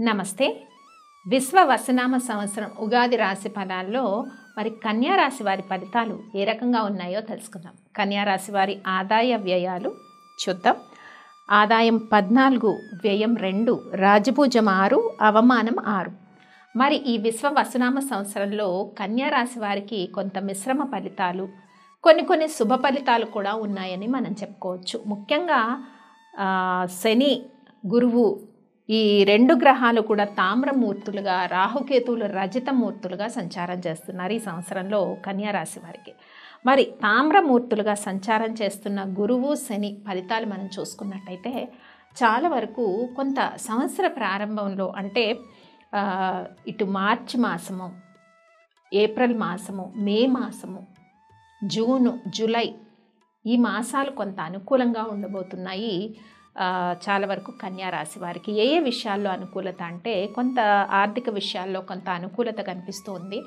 నమస్తే. విశ్వ వసునామ సంవత్సరం ఉగాది రాశి ఫలాల్లో మరి కన్యా రాశి వారి ఫలితాలు ఏ రకంగా ఉన్నాయో తెలుసుకుందాం. కన్యా రాశి వారి ఆదాయ వ్యయాలు చూద్దాం. ఆదాయం 14, వ్యయం 2, రాజపూజం 6, అవమానం 6. మరి ఈ విశ్వ వసునామ సంవత్సరంలో కన్యా రాశి వారికి కొంత మిశ్రమ ఫలితాలు, కొన్ని శుభ ఫలితాలు కూడా ఉన్నాయని మనం చెప్పుకోవచ్చు. ముఖ్యంగా శని, గురువు ఈ 2 గ్రహాలు కూడా తామ్రమూర్తులుగా, రాహుకేతువులు రజితమూర్తులుగా సంచారం చేస్తున్నారు ఈ సంవత్సరంలో కన్యా రాశి వారికి. మరి తామ్రమూర్తులుగా సంచారం చేస్తున్న గురువు, శని ఫలితాలు మనం చూసుకున్నట్టయితే చాలా వరకు కొంత సంవత్సర ప్రారంభంలో అంటే ఇటు మార్చి మాసము, ఏప్రిల్ మాసము, మే మాసము, జూను, జూలై ఈ మాసాలు కొంత అనుకూలంగా ఉండబోతున్నాయి చాలా వరకు కన్యా రాశి వారికి. ఏ విషయాల్లో అనుకూలత అంటే కొంత ఆర్థిక విషయాల్లో కొంత అనుకూలత కనిపిస్తూ ఉంది.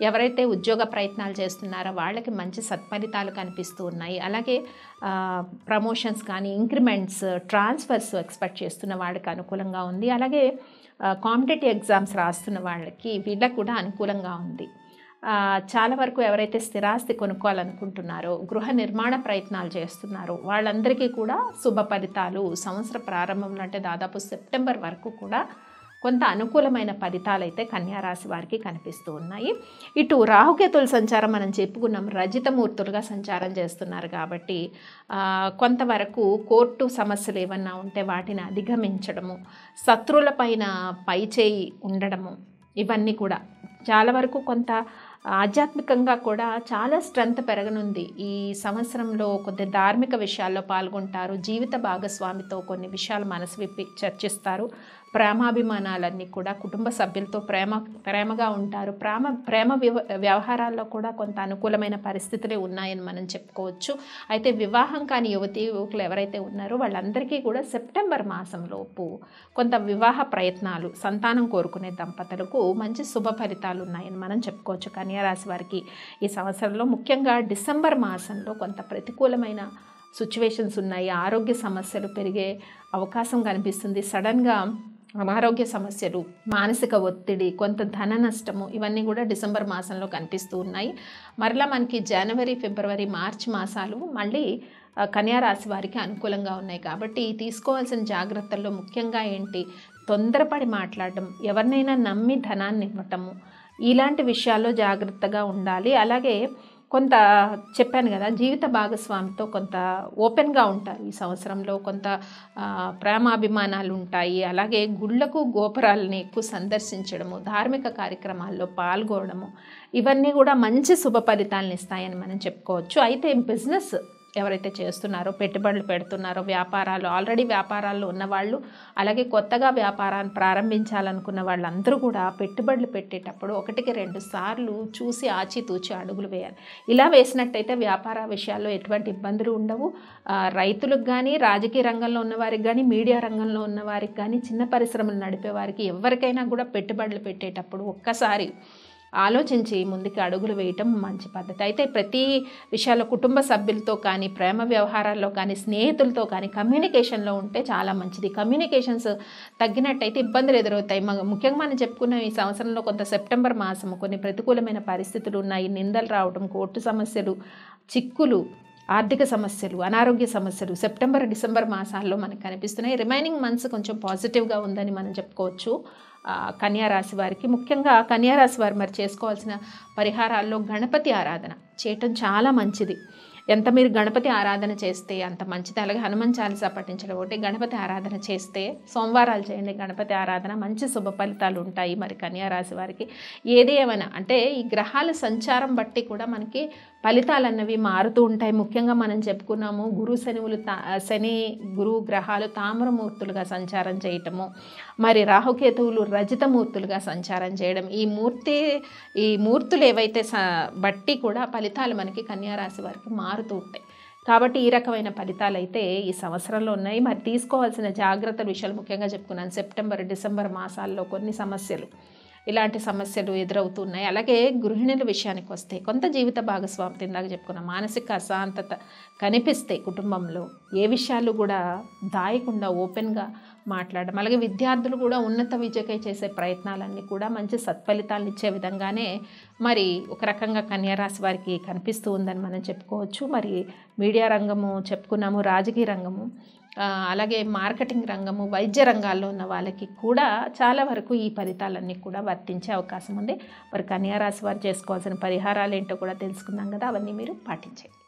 ఎవరైతే ఉద్యోగ ప్రయత్నాలు చేస్తున్నారో వాళ్ళకి మంచి సత్ఫలితాలు కనిపిస్తూ ఉన్నాయి. అలాగే ప్రమోషన్స్ కానీ, ఇంక్రిమెంట్స్, ట్రాన్స్ఫర్స్ ఎక్స్పెక్ట్ చేస్తున్న వాళ్ళకి అనుకూలంగా ఉంది. అలాగే కాంపిటేటివ్ ఎగ్జామ్స్ రాస్తున్న వాళ్ళకి వీళ్ళకు కూడా అనుకూలంగా ఉంది. చాలా వరకు ఎవరైతే స్థిరాస్తి కొనుక్కోవాలనుకుంటున్నారో, గృహ నిర్మాణ ప్రయత్నాలు చేస్తున్నారో వాళ్ళందరికీ కూడా శుభ ఫలితాలు సంవత్సర ప్రారంభంలో అంటే దాదాపు సెప్టెంబర్ వరకు కూడా కొంత అనుకూలమైన ఫలితాలు అయితే కన్యా రాశి వారికి కనిపిస్తూ ఉన్నాయి. ఇటు రాహుకేతుల సంచారం మనం చెప్పుకున్నాం, రజితమూర్తులుగా సంచారం చేస్తున్నారు కాబట్టి కొంతవరకు కోర్టు సమస్యలు ఏమన్నా ఉంటే వాటిని అధిగమించడము, శత్రువుల పైన పైచేయి ఉండడము, ఇవన్నీ కూడా చాలా వరకు కొంత ఆధ్యాత్మికంగా కూడా చాలా స్ట్రెంత్ పెరగనుంది. ఈ సంవత్సరంలో కొద్ది ధార్మిక విషయాల్లో పాల్గొంటారు. జీవిత భాగస్వామితో కొన్ని విషయాలు మనసు విప్పి చర్చిస్తారు. ప్రేమాభిమానాలన్నీ కూడా కుటుంబ సభ్యులతో ప్రేమగా ఉంటారు. ప్రేమ వ్యవహారాల్లో కూడా కొంత అనుకూలమైన పరిస్థితులే ఉన్నాయని మనం చెప్పుకోవచ్చు. అయితే వివాహం కాని యువకులు ఎవరైతే ఉన్నారో వాళ్ళందరికీ కూడా సెప్టెంబర్ మాసంలోపు కొంత వివాహ ప్రయత్నాలు, సంతానం కోరుకునే దంపతులకు మంచి శుభ ఫలితాలు ఉన్నాయని మనం చెప్పుకోవచ్చు. కన్యా రాశి వారికి ఈ సంవత్సరంలో ముఖ్యంగా డిసెంబర్ మాసంలో కొంత ప్రతికూలమైన సిచ్యువేషన్స్ ఉన్నాయి. ఆరోగ్య సమస్యలు పెరిగే అవకాశం కనిపిస్తుంది. సడన్గా అనారోగ్య సమస్యలు, మానసిక ఒత్తిడి, కొంత ధన నష్టము, ఇవన్నీ కూడా డిసెంబర్ మాసంలో కనిపిస్తూ ఉన్నాయి. మరలా మనకి జనవరి, ఫిబ్రవరి, మార్చి మాసాలు మళ్ళీ కన్యా రాశి వారికి అనుకూలంగా ఉన్నాయి. కాబట్టి తీసుకోవాల్సిన జాగ్రత్తల్లో ముఖ్యంగా ఏంటి, తొందరపడి మాట్లాడడం, ఎవరినైనా నమ్మి ధనాన్ని ఇవ్వటము, ఇలాంటి విషయాల్లో జాగ్రత్తగా ఉండాలి. అలాగే కొంత చెప్పాను కదా, జీవిత భాగస్వామితో కొంత ఓపెన్గా ఉంటారు ఈ సంవత్సరంలో. కొంత ప్రేమాభిమానాలు ఉంటాయి. అలాగే గుళ్ళకు, గోపురాలని ఎక్కువ సందర్శించడము, ధార్మిక కార్యక్రమాల్లో పాల్గొనడము, ఇవన్నీ కూడా మంచి శుభ ఫలితాలను ఇస్తాయని మనం చెప్పుకోవచ్చు. అయితే బిజినెస్ ఎవరైతే చేస్తున్నారో, పెట్టుబడులు పెడుతున్నారో, వ్యాపారాలు ఆల్రెడీ వ్యాపారాల్లో ఉన్నవాళ్ళు, అలాగే కొత్తగా వ్యాపారాన్ని ప్రారంభించాలనుకున్న వాళ్ళందరూ కూడా పెట్టుబడులు పెట్టేటప్పుడు 1-2 సార్లు చూసి ఆచితూచి అడుగులు వేయాలి. ఇలా వేసినట్టయితే వ్యాపార విషయాల్లో ఎటువంటి ఇబ్బందులు ఉండవు. రైతులకు కానీ, రాజకీయ రంగంలో ఉన్నవారికి కానీ, మీడియా రంగంలో ఉన్నవారికి కానీ, చిన్న పరిశ్రమలు నడిపే వారికి ఎవరికైనా కూడా పెట్టుబడులు పెట్టేటప్పుడు ఒక్కసారి ఆలోచించి ముందుకు అడుగులు వేయటం మంచి పద్ధతి. అయితే ప్రతి విషయాల్లో కుటుంబ సభ్యులతో కానీ, ప్రేమ వ్యవహారాల్లో కానీ, స్నేహితులతో కానీ కమ్యూనికేషన్లో ఉంటే చాలా మంచిది. కమ్యూనికేషన్స్ తగ్గినట్టయితే ఇబ్బందులు ఎదురవుతాయి. ముఖ్యంగా మనం చెప్పుకున్న ఈ సంవత్సరంలో కొంత సెప్టెంబర్ మాసము కొన్ని ప్రతికూలమైన పరిస్థితులు ఉన్నాయి. నిందలు రావడం, కోర్టు సమస్యలు, చిక్కులు, ఆర్థిక సమస్యలు, అనారోగ్య సమస్యలు సెప్టెంబర్, డిసెంబర్ మాసాల్లో మనకు కనిపిస్తున్నాయి. రిమైనింగ్ మంత్స్ కొంచెం పాజిటివ్గా ఉందని మనం చెప్పుకోవచ్చు కన్యా రాశి వారికి. ముఖ్యంగా కన్యా రాశి వారు మరి చేసుకోవాల్సిన పరిహారాల్లో గణపతి ఆరాధన చేయటం చాలా మంచిది. ఎంత మీరు గణపతి ఆరాధన చేస్తే అంత మంచిది. అలాగే హనుమాన్ చాలీసా పఠించడం ఒకటి, గణపతి ఆరాధన చేస్తే సోమవారాలు చేయండి గణపతి ఆరాధన, మంచి శుభ ఫలితాలు ఉంటాయి మరి కన్యా రాశి వారికి. ఏది ఏమైనా అంటే ఈ గ్రహాల సంచారం బట్టి కూడా మనకి ఫలితాలు అన్నవి మారుతూ ఉంటాయి. ముఖ్యంగా మనం చెప్పుకున్నాము శని గురు గ్రహాలు తామ్రమూర్తులుగా సంచారం చేయటము, మరి రాహుకేతువులు రజితమూర్తులుగా సంచారం చేయడం, ఈ మూర్తులు ఏవైతే బట్టి కూడా ఫలితాలు మనకి కన్యా రాశి వారికి మారుతూ ఉంటాయి. కాబట్టి ఈ రకమైన ఫలితాలు అయితే ఈ సంవత్సరంలో ఉన్నాయి. మరి తీసుకోవాల్సిన జాగ్రత్తల విషయాలు ముఖ్యంగా చెప్పుకున్నాను. సెప్టెంబర్, డిసెంబర్ మాసాల్లో కొన్ని సమస్యలు, ఇలాంటి సమస్యలు ఎదురవుతున్నాయి. అలాగే గృహిణుల విషయానికి వస్తే కొంత జీవిత భాగస్వామి ఇందాక చెప్పుకున్న మానసిక అశాంతత కనిపిస్తే కుటుంబంలో ఏ విషయాలు కూడా దాయకుండా ఓపెన్గా మాట్లాడడం. అలాగే విద్యార్థులు కూడా ఉన్నత విద్యకై చేసే ప్రయత్నాలన్నీ కూడా మంచి సత్ఫలితాలను ఇచ్చే విధంగానే మరి ఒక రకంగా కన్యా రాశి వారికి కనిపిస్తూ ఉందని మనం చెప్పుకోవచ్చు. మరి మీడియా రంగము చెప్పుకున్నాము, రాజకీయ రంగము, అలాగే మార్కెటింగ్ రంగము, వైద్య రంగాల్లో ఉన్న వాళ్ళకి కూడా చాలా వరకు ఈ ఫలితాలన్నీ కూడా వర్తించే అవకాశం ఉంది. మరి కన్యా రాశి వారు చేసుకోవాల్సిన పరిహారాలు ఏంటో కూడా తెలుసుకున్నాం కదా, అవన్నీ మీరు పాటించండి.